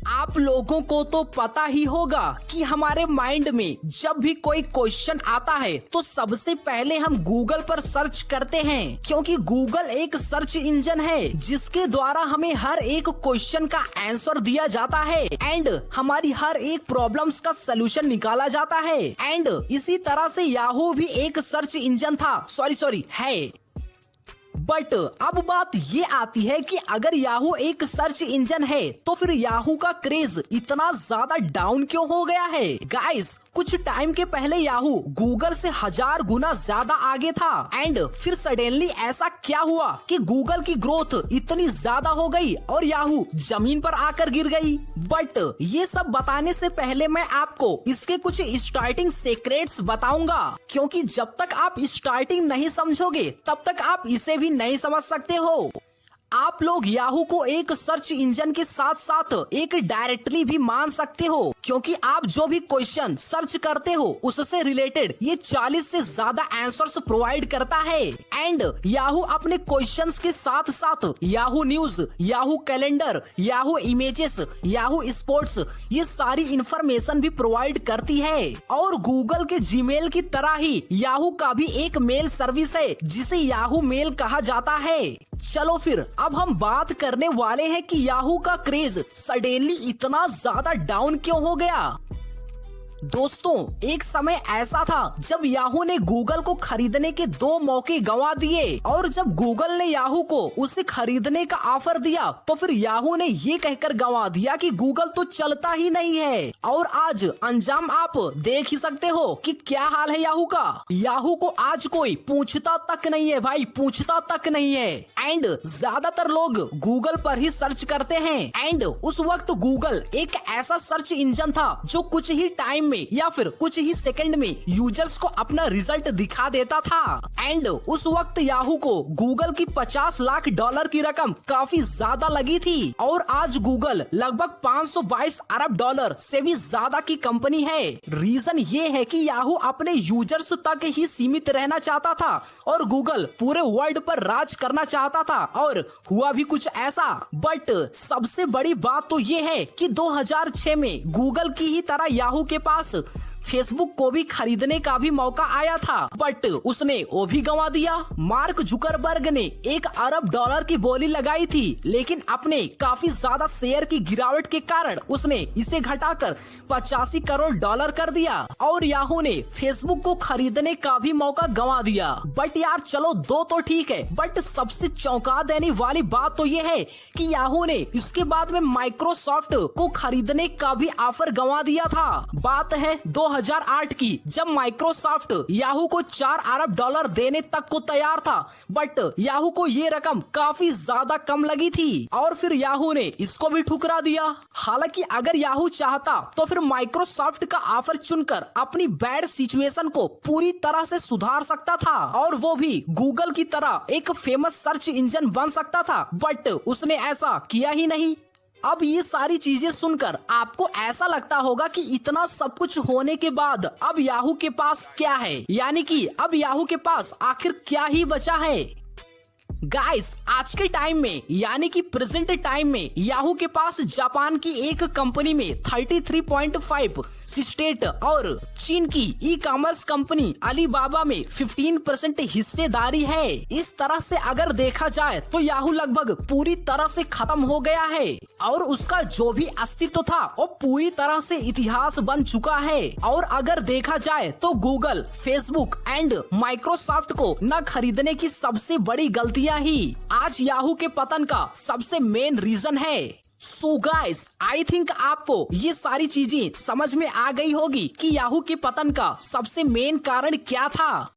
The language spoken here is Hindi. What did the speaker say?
आप लोगों को तो पता ही होगा कि हमारे माइंड में जब भी कोई क्वेश्चन आता है तो सबसे पहले हम गूगल पर सर्च करते हैं, क्योंकि गूगल एक सर्च इंजन है जिसके द्वारा हमें हर एक क्वेश्चन का आंसर दिया जाता है एंड हमारी हर एक प्रॉब्लम्स का सलूशन निकाला जाता है। एंड इसी तरह से याहू भी एक सर्च इंजन था, सॉरी है। बट अब बात ये आती है कि अगर याहू एक सर्च इंजन है तो फिर याहू का क्रेज इतना ज्यादा डाउन क्यों हो गया है। गाइस, कुछ टाइम के पहले याहू गूगल से 1000 गुना ज्यादा आगे था एंड फिर सडनली ऐसा क्या हुआ कि गूगल की ग्रोथ इतनी ज्यादा हो गई और याहू जमीन पर आकर गिर गई। बट ये सब बताने से पहले मैं आपको इसके कुछ स्टार्टिंग सीक्रेट्स बताऊंगा, क्योंकि जब तक आप स्टार्टिंग नहीं समझोगे तब तक आप इसे भी नहीं समझ सकते हो। आप लोग याहू को एक सर्च इंजन के साथ साथ एक डायरेक्टली भी मान सकते हो, क्योंकि आप जो भी क्वेश्चन सर्च करते हो उससे रिलेटेड ये 40 से ज्यादा आंसर्स प्रोवाइड करता है। एंड याहू अपने क्वेश्चंस के साथ साथ Yahoo news, Yahoo calendar, Yahoo images, Yahoo sports, ये सारी इंफॉर्मेशन भी प्रोवाइड करती है। और गूगल के जीमेल की तरह ही याहू का भी एक मेल सर्विस है जिसे याहू मेल कहा जाता है। चलो फिर अब हम बात करने वाले हैं कि याहू का क्रेज सडनली इतना ज्यादा डाउन क्यों हो गया। दोस्तों, एक समय ऐसा था जब याहू ने गूगल को खरीदने के 2 मौके गंवा दिए, और जब गूगल ने याहू को उसे खरीदने का ऑफर दिया तो फिर याहू ने ये कहकर गंवा दिया कि गूगल तो चलता ही नहीं है। और आज अंजाम आप देख ही सकते हो कि क्या हाल है याहू का। याहू को आज कोई पूछता तक नहीं है भाई, पूछता तक नहीं है। एंड ज्यादातर लोग गूगल पर ही सर्च करते हैं। एंड उस वक्त गूगल एक ऐसा सर्च इंजन था जो कुछ ही टाइम या फिर कुछ ही सेकंड में यूजर्स को अपना रिजल्ट दिखा देता था। एंड उस वक्त याहू को गूगल की $50 लाख की रकम काफी ज्यादा लगी थी, और आज गूगल लगभग $522 अरब से भी ज्यादा की कंपनी है। रीजन ये है कि याहू अपने यूजर्स तक ही सीमित रहना चाहता था और गूगल पूरे वर्ल्ड पर राज करना चाहता था, और हुआ भी कुछ ऐसा। बट सबसे बड़ी बात तो ये है कि 2006 में गूगल की ही तरह याहू के पास फेसबुक को भी खरीदने का भी मौका आया था, बट उसने वो भी गंवा दिया। मार्क जुकरबर्ग ने $1 अरब की बोली लगाई थी, लेकिन अपने काफी ज्यादा शेयर की गिरावट के कारण उसने इसे घटाकर $85 करोड़ कर दिया, और याहू ने फेसबुक को खरीदने का भी मौका गंवा दिया। बट यार चलो 2 तो ठीक है, बट सबसे चौंका देने वाली बात तो ये है कि याहू ने इसके बाद में माइक्रोसॉफ्ट को खरीदने का भी ऑफर गंवा दिया था। बात है 2008 की, जब माइक्रोसॉफ्ट याहू को $4 अरब देने तक को तैयार था, बट याहू को ये रकम काफी ज्यादा कम लगी थी और फिर याहू ने इसको भी ठुकरा दिया। हालांकि अगर याहू चाहता तो फिर माइक्रोसॉफ्ट का ऑफर चुनकर अपनी बैड सिचुएशन को पूरी तरह से सुधार सकता था, और वो भी गूगल की तरह एक फेमस सर्च इंजन बन सकता था, बट उसने ऐसा किया ही नहीं। अब ये सारी चीजें सुनकर आपको ऐसा लगता होगा कि इतना सब कुछ होने के बाद अब याहू के पास क्या है, यानी कि अब याहू के पास आखिर क्या ही बचा है। गाइस, आज के टाइम में यानी कि प्रेजेंट टाइम में याहू के पास जापान की एक कंपनी में 33.5 स्टेट और चीन की ई कॉमर्स कंपनी अलीबाबा में 15% हिस्सेदारी है। इस तरह से अगर देखा जाए तो याहू लगभग पूरी तरह से खत्म हो गया है, और उसका जो भी अस्तित्व था वो पूरी तरह से इतिहास बन चुका है। और अगर देखा जाए तो गूगल, फेसबुक एंड माइक्रोसॉफ्ट को न खरीदने की सबसे बड़ी गलतियां ही आज याहू के पतन का सबसे मेन रीजन है। सो गाइस, आई थिंक आपको ये सारी चीजें समझ में आ गई होगी कि याहू के पतन का सबसे मेन कारण क्या था।